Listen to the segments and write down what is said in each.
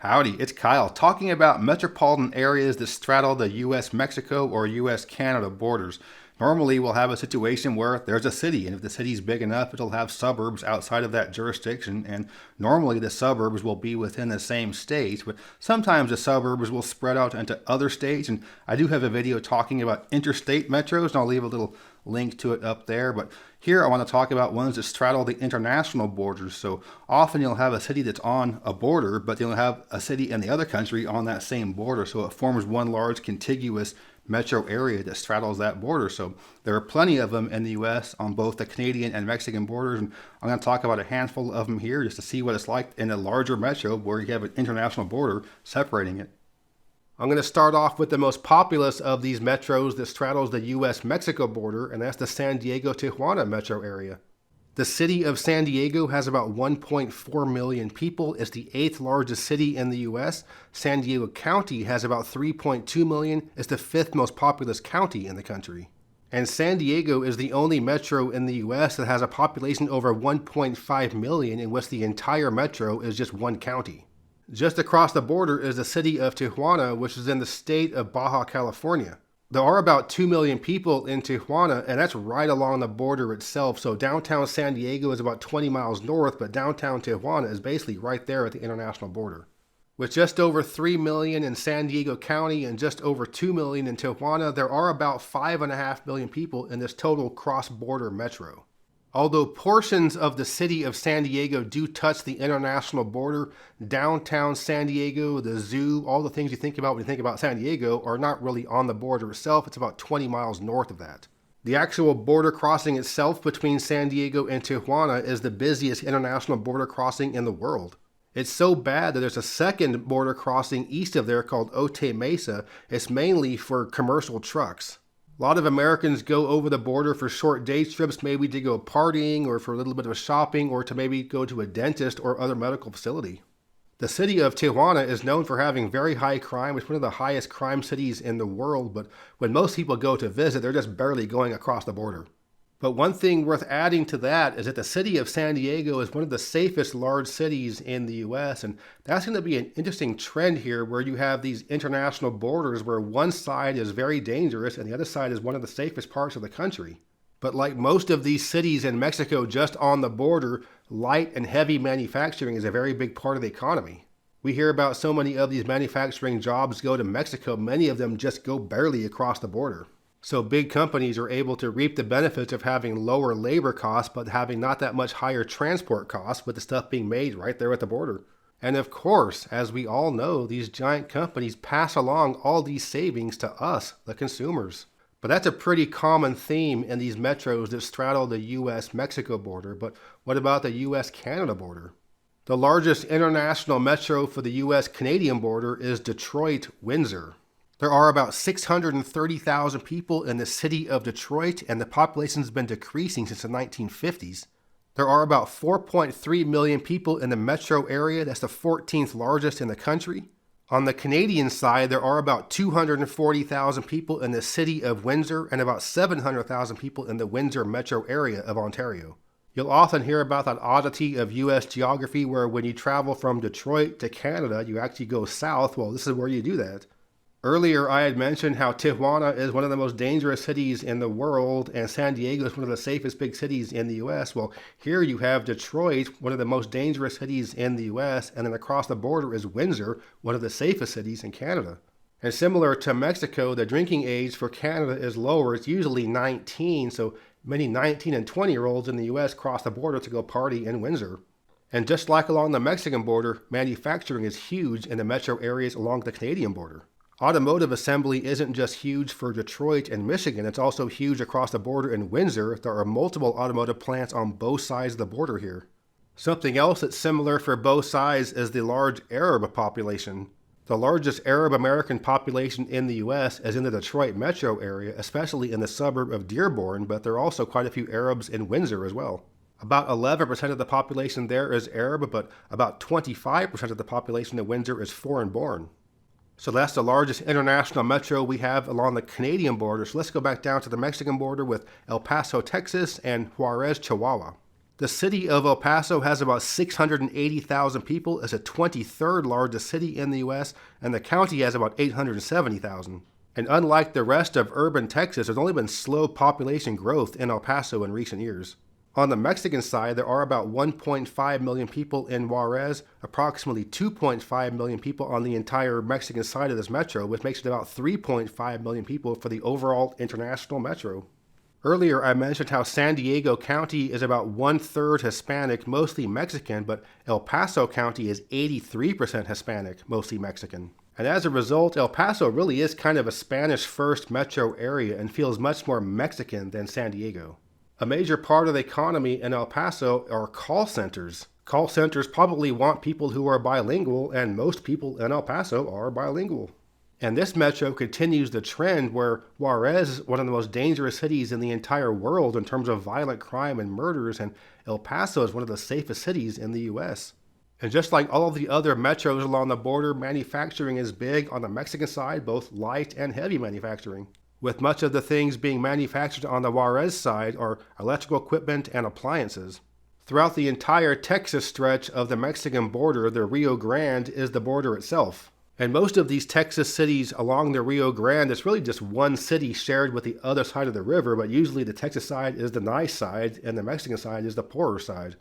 Howdy, it's Kyle talking about metropolitan areas that straddle the US-Mexico or US-Canada borders. Normally, we'll have a situation where there's a city, and if the city's big enough, it'll have suburbs outside of that jurisdiction, and normally the suburbs will be within the same state, but sometimes the suburbs will spread out into other states, and I do have a video talking about interstate metros, and I'll leave a little link to it up there, but here I want to talk about ones that straddle the international borders. So often you'll have a city that's on a border, but you'll have a city in the other country on that same border, so it forms one large contiguous metro area that straddles that border. So there are plenty of them in the US on both the Canadian and Mexican borders, and I'm going to talk about a handful of them here just to see what it's like in a larger metro where you have an international border separating it. I'm going to start off with the most populous of these metros that straddles the US-Mexico border, and that's the San Diego-Tijuana metro area. The city of San Diego has about 1.4 million people. It's the 8th largest city in the U.S. San Diego County has about 3.2 million. It's the 5th most populous county in the country. And San Diego is the only metro in the U.S. that has a population over 1.5 million, in which the entire metro is just one county. Just across the border is the city of Tijuana, which is in the state of Baja California. There are about 2 million people in Tijuana, and that's right along the border itself. So downtown San Diego is about 20 miles north, but downtown Tijuana is basically right there at the international border. With just over 3 million in San Diego County and just over 2 million in Tijuana, there are about 5.5 million people in this total cross-border metro. Although portions of the city of San Diego do touch the international border, downtown San Diego, the zoo, all the things you think about when you think about San Diego are not really on the border itself. It's about 20 miles north of that. The actual border crossing itself between San Diego and Tijuana is the busiest international border crossing in the world. It's so bad that there's a second border crossing east of there called Otay Mesa. It's mainly for commercial trucks. A lot of Americans go over the border for short day trips, maybe to go partying or for a little bit of shopping or to maybe go to a dentist or other medical facility. The city of Tijuana is known for having very high crime. It's one of the highest crime cities in the world, but when most people go to visit, they're just barely going across the border. But one thing worth adding to that is that the city of San Diego is one of the safest large cities in the U.S., and that's going to be an interesting trend here where you have these international borders where one side is very dangerous and the other side is one of the safest parts of the country. But like most of these cities in Mexico just on the border, light and heavy manufacturing is a very big part of the economy. We hear about so many of these manufacturing jobs go to Mexico, many of them just go barely across the border. So big companies are able to reap the benefits of having lower labor costs, but having not that much higher transport costs with the stuff being made right there at the border. And of course, as we all know, these giant companies pass along all these savings to us, the consumers. But that's a pretty common theme in these metros that straddle the US-Mexico border. But what about the US-Canada border? The largest international metro for the US-Canadian border is Detroit, Windsor. There are about 630,000 people in the city of Detroit, and the population has been decreasing since the 1950s. There are about 4.3 million people in the metro area. That's the 14th largest in the country. On the Canadian side, there are about 240,000 people in the city of Windsor and about 700,000 people in the Windsor metro area of Ontario. You'll often hear about that oddity of U.S. geography where when you travel from Detroit to Canada, you actually go south. Well, this is where you do that. Earlier, I had mentioned how Tijuana is one of the most dangerous cities in the world, and San Diego is one of the safest big cities in the U.S. Well, here you have Detroit, one of the most dangerous cities in the U.S., and then across the border is Windsor, one of the safest cities in Canada. And similar to Mexico, the drinking age for Canada is lower. It's usually 19, so many 19 and 20-year-olds in the U.S. cross the border to go party in Windsor. And just like along the Mexican border, manufacturing is huge in the metro areas along the Canadian border. Automotive assembly isn't just huge for Detroit and Michigan, it's also huge across the border in Windsor. There are multiple automotive plants on both sides of the border here. Something else that's similar for both sides is the large Arab population. The largest Arab American population in the U.S. is in the Detroit metro area, especially in the suburb of Dearborn, but there are also quite a few Arabs in Windsor as well. About 11% of the population there is Arab, but about 25% of the population in Windsor is foreign-born. So that's the largest international metro we have along the Canadian border. So let's go back down to the Mexican border with El Paso, Texas, and Juarez, Chihuahua. The city of El Paso has about 680,000 people. It's the 23rd largest city in the U.S., and the county has about 870,000. And unlike the rest of urban Texas, there's only been slow population growth in El Paso in recent years. On the Mexican side, there are about 1.5 million people in Juarez, approximately 2.5 million people on the entire Mexican side of this metro, which makes it about 3.5 million people for the overall international metro. Earlier, I mentioned how San Diego County is about one-third Hispanic, mostly Mexican, but El Paso County is 83% Hispanic, mostly Mexican. And as a result, El Paso really is kind of a Spanish-first metro area and feels much more Mexican than San Diego. A major part of the economy in El Paso are call centers. Call centers probably want people who are bilingual, and most people in El Paso are bilingual. And this metro continues the trend where Juarez is one of the most dangerous cities in the entire world in terms of violent crime and murders, and El Paso is one of the safest cities in the U.S. And just like all of the other metros along the border, manufacturing is big on the Mexican side, both light and heavy manufacturing, with much of the things being manufactured on the Juarez side are electrical equipment and appliances. Throughout the entire Texas stretch of the Mexican border, the Rio Grande is the border itself. And most of these Texas cities along the Rio Grande, it's really just one city shared with the other side of the river, but usually the Texas side is the nice side and the Mexican side is the poorer side.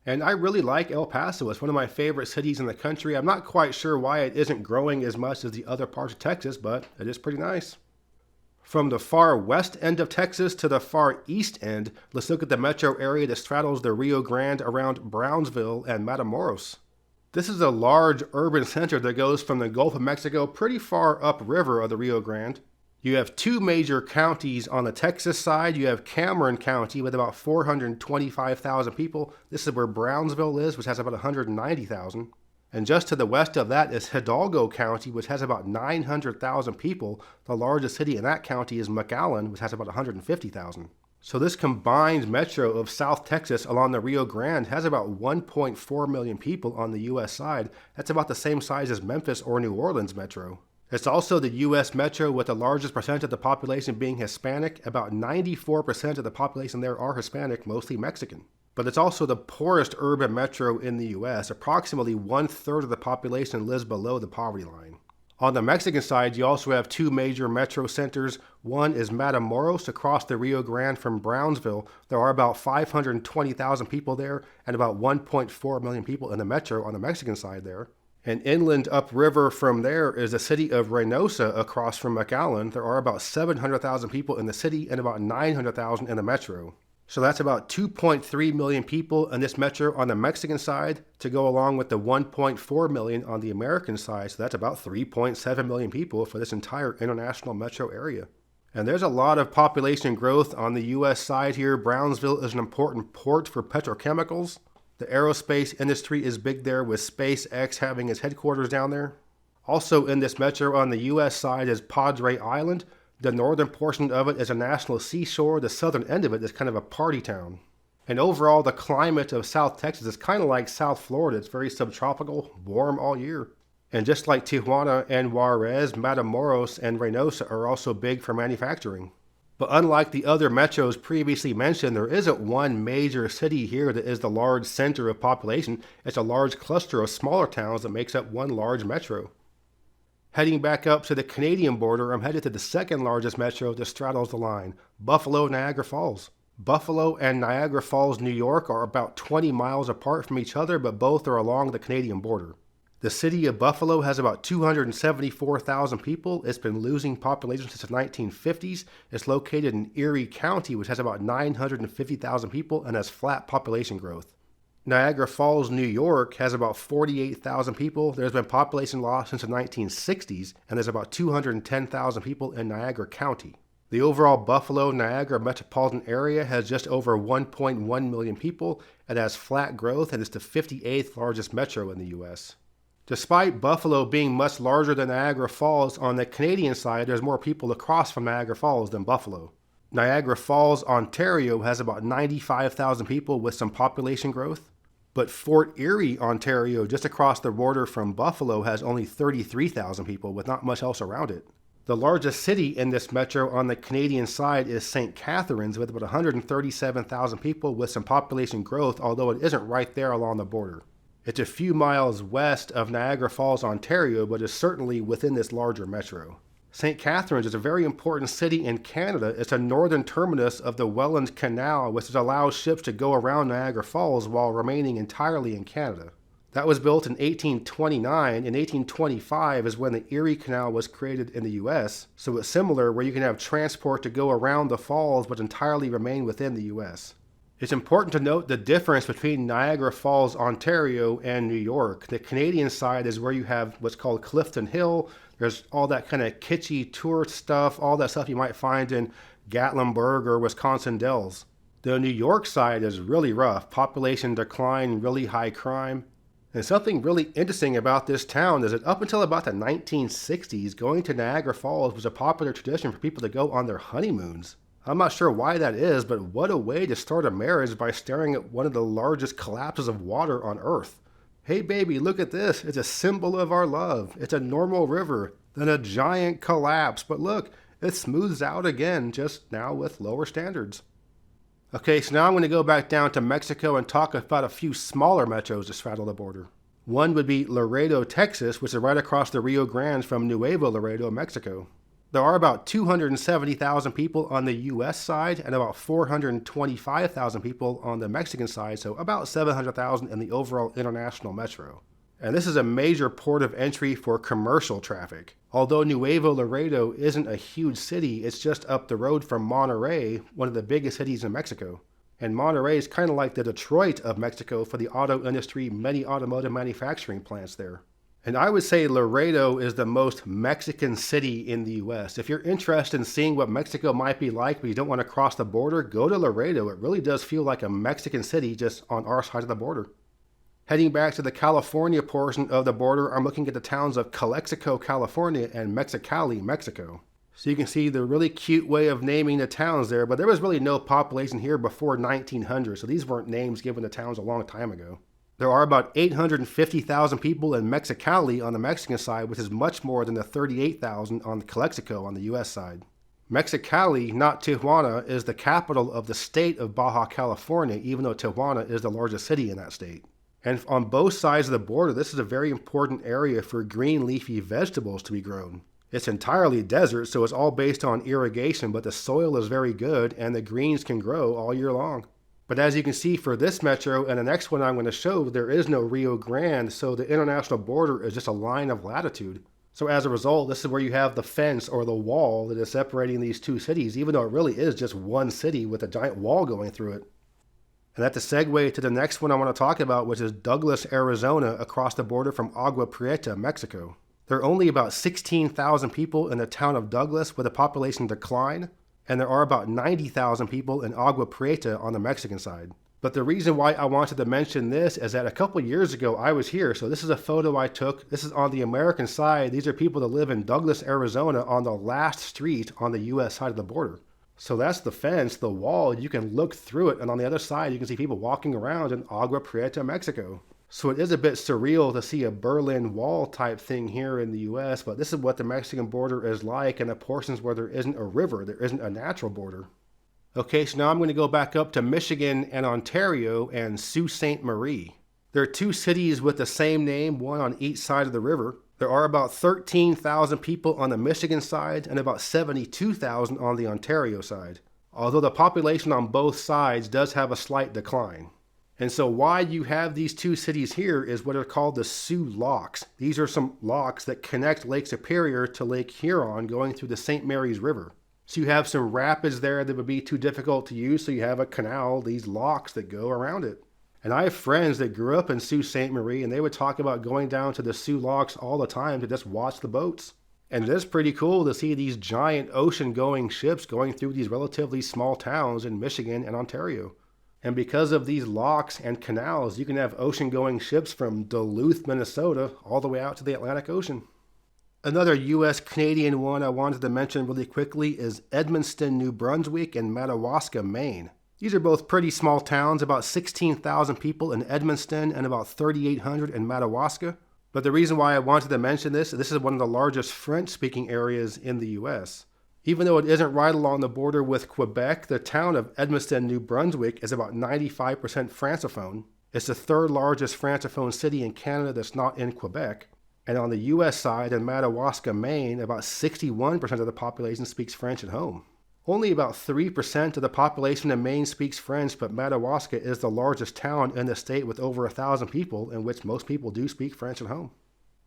And I really like El Paso. It's one of my favorite cities in the country. I'm not quite sure why it isn't growing as much as the other parts of Texas, but it is pretty nice. From the far west end of Texas to the far east end, let's look at the metro area that straddles the Rio Grande around Brownsville and Matamoros. This is a large urban center that goes from the Gulf of Mexico pretty far upriver of the Rio Grande. You have two major counties on the Texas side. You have Cameron County with about 425,000 people. This is where Brownsville is, which has about 190,000. And just to the west of that is Hidalgo County, which has about 900,000 people. The largest city in that county is McAllen, which has about 150,000. So this combined metro of South Texas along the Rio Grande has about 1.4 million people on the U.S. side. That's about the same size as Memphis or New Orleans metro. It's also the U.S. metro with the largest percent of the population being Hispanic. About 94% of the population there are Hispanic, mostly Mexican. But it's also the poorest urban metro in the U.S. Approximately one-third of the population lives below the poverty line. On the Mexican side, you also have two major metro centers. One is Matamoros across the Rio Grande from Brownsville. There are about 520,000 people there and about 1.4 million people in the metro on the Mexican side there. And inland upriver from there is the city of Reynosa across from McAllen. There are about 700,000 people in the city and about 900,000 in the metro. So that's about 2.3 million people in this metro on the Mexican side to go along with the 1.4 million on the American side. So that's about 3.7 million people for this entire international metro area. And there's a lot of population growth on the U.S. side here. Brownsville is an important port for petrochemicals. The aerospace industry is big there, with SpaceX having its headquarters down there. Also in this metro on the U.S. side is Padre Island. The northern portion of it is a national seashore. The southern end of it is kind of a party town. And overall, the climate of South Texas is kind of like South Florida. It's very subtropical, warm all year. And just like Tijuana and Juarez, Matamoros and Reynosa are also big for manufacturing. But unlike the other metros previously mentioned, there isn't one major city here that is the large center of population. It's a large cluster of smaller towns that makes up one large metro. Heading back up to the Canadian border, I'm headed to the second largest metro that straddles the line, Buffalo, Niagara Falls. Buffalo and Niagara Falls, New York are about 20 miles apart from each other, but both are along the Canadian border. The city of Buffalo has about 274,000 people. It's been losing population since the 1950s. It's located in Erie County, which has about 950,000 people and has flat population growth. Niagara Falls, New York has about 48,000 people. There's been population loss since the 1960s, and there's about 210,000 people in Niagara County. The overall Buffalo-Niagara metropolitan area has just over 1.1 million people. It has flat growth and is the 58th largest metro in the U.S. Despite Buffalo being much larger than Niagara Falls, on the Canadian side, there's more people across from Niagara Falls than Buffalo. Niagara Falls, Ontario has about 95,000 people with some population growth. But Fort Erie, Ontario, just across the border from Buffalo, has only 33,000 people with not much else around it. The largest city in this metro on the Canadian side is St. Catharines with about 137,000 people with some population growth, although it isn't right there along the border. It's a few miles west of Niagara Falls, Ontario, but is certainly within this larger metro. St. Catharines is a very important city in Canada. It's a northern terminus of the Welland Canal, which allows ships to go around Niagara Falls while remaining entirely in Canada. That was built in 1829. In 1825 is when the Erie Canal was created in the U.S., so it's similar where you can have transport to go around the falls but entirely remain within the U.S. It's important to note the difference between Niagara Falls, Ontario, and New York. The Canadian side is where you have what's called Clifton Hill. There's all that kind of kitschy tourist stuff, all that stuff you might find in Gatlinburg or Wisconsin Dells. The New York side is really rough. Population decline, really high crime. And something really interesting about this town is that up until about the 1960s, going to Niagara Falls was a popular tradition for people to go on their honeymoons. I'm not sure why that is, but what a way to start a marriage by staring at one of the largest collapses of water on Earth. Hey baby, look at this. It's a symbol of our love. It's a normal river, then a giant collapse. But look, it smooths out again, just now with lower standards. Okay, so now I'm going to go back down to Mexico and talk about a few smaller metros that straddle the border. One would be Laredo, Texas, which is right across the Rio Grande from Nuevo, Laredo, Mexico. There are about 270,000 people on the U.S. side and about 425,000 people on the Mexican side, so about 700,000 in the overall international metro. And this is a major port of entry for commercial traffic. Although Nuevo Laredo isn't a huge city, it's just up the road from Monterrey, one of the biggest cities in Mexico. And Monterrey is kind of like the Detroit of Mexico for the auto industry, many automotive manufacturing plants there. And I would say Laredo is the most Mexican city in the U.S. If you're interested in seeing what Mexico might be like, but you don't want to cross the border, go to Laredo. It really does feel like a Mexican city just on our side of the border. Heading back to the California portion of the border, I'm looking at the towns of Calexico, California, and Mexicali, Mexico. So you can see the really cute way of naming the towns there, but there was really no population here before 1900, so these weren't names given to towns a long time ago. There are about 850,000 people in Mexicali on the Mexican side, which is much more than the 38,000 on the Calexico on the U.S. side. Mexicali, not Tijuana, is the capital of the state of Baja California, even though Tijuana is the largest city in that state. And on both sides of the border, this is a very important area for green leafy vegetables to be grown. It's entirely desert, so it's all based on irrigation, but the soil is very good and the greens can grow all year long. But as you can see for this metro and the next one I'm going to show, there is no Rio Grande, so the international border is just a line of latitude. So as a result, this is where you have the fence or the wall that is separating these two cities, even though it really is just one city with a giant wall going through it. And that's a segue to the next one I want to talk about, which is Douglas, Arizona, across the border from Agua Prieta, Mexico. There are only about 16,000 people in the town of Douglas with a population decline, and there are about 90,000 people in Agua Prieta on the Mexican side. But the reason why I wanted to mention this is that a couple years ago I was here, so this is a photo I took. This is on the American side. These are people that live in Douglas, Arizona on the last street on the U.S. side of the border. So that's the fence, the wall, you can look through it, and on the other side you can see people walking around in Agua Prieta, Mexico. So it is a bit surreal to see a Berlin Wall type thing here in the U.S., but this is what the Mexican border is like in the portions where there isn't a river, there isn't a natural border. Okay, so now I'm going to go back up to Michigan and Ontario and Sault Ste. Marie. There are two cities with the same name, one on each side of the river. There are about 13,000 people on the Michigan side and about 72,000 on the Ontario side, although the population on both sides does have a slight decline. And so why you have these two cities here is what are called the Sioux Locks. These are some locks that connect Lake Superior to Lake Huron going through the St. Mary's River. So you have some rapids there that would be too difficult to use, so you have a canal, these locks that go around it. And I have friends that grew up in Sault Ste. Marie, and they would talk about going down to the Sioux Locks all the time to just watch the boats. And it is pretty cool to see these giant ocean-going ships going through these relatively small towns in Michigan and Ontario. And because of these locks and canals, you can have ocean-going ships from Duluth, Minnesota, all the way out to the Atlantic Ocean. Another U.S.-Canadian one I wanted to mention really quickly is Edmunston, New Brunswick, and Madawaska, Maine. These are both pretty small towns, about 16,000 people in Edmunston and about 3,800 in Madawaska. But the reason why I wanted to mention this is one of the largest French-speaking areas in the U.S. Even though it isn't right along the border with Quebec, the town of Edmunston, New Brunswick is about 95% Francophone. It's the third largest Francophone city in Canada that's not in Quebec. And on the U.S. side, in Madawaska, Maine, about 61% of the population speaks French at home. Only about 3% of the population in Maine speaks French, but Madawaska is the largest town in the state with over 1,000 people, in which most people do speak French at home.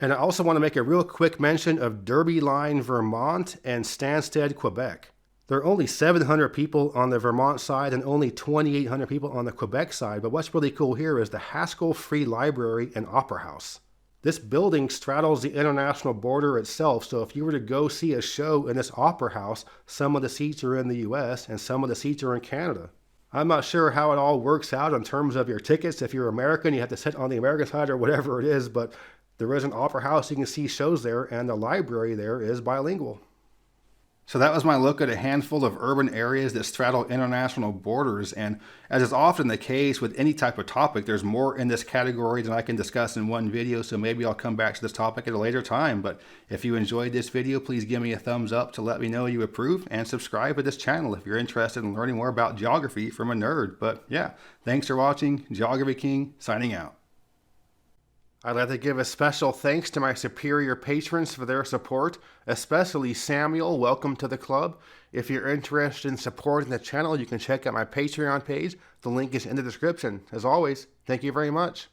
And I also want to make a real quick mention of Derby Line, Vermont, and Stanstead, Quebec. There are only 700 people on the Vermont side and only 2,800 people on the Quebec side, but what's really cool here is the Haskell Free Library and Opera House. This building straddles the international border itself, so if you were to go see a show in this opera house, some of the seats are in the US and some of the seats are in Canada. I'm not sure how it all works out in terms of your tickets. If you're American, you have to sit on the American side or whatever it is, but there is an opera house, you can see shows there, and the library there is bilingual. So that was my look at a handful of urban areas that straddle international borders, and as is often the case with any type of topic, there's more in this category than I can discuss in one video, so maybe I'll come back to this topic at a later time. But if you enjoyed this video, please give me a thumbs up to let me know you approve, and subscribe to this channel if you're interested in learning more about geography from a nerd. But yeah, thanks for watching. Geography King, signing out. I'd like to give a special thanks to my superior patrons for their support, especially Samuel. Welcome to the club. If you're interested in supporting the channel, you can check out my Patreon page. The link is in the description. As always, thank you very much.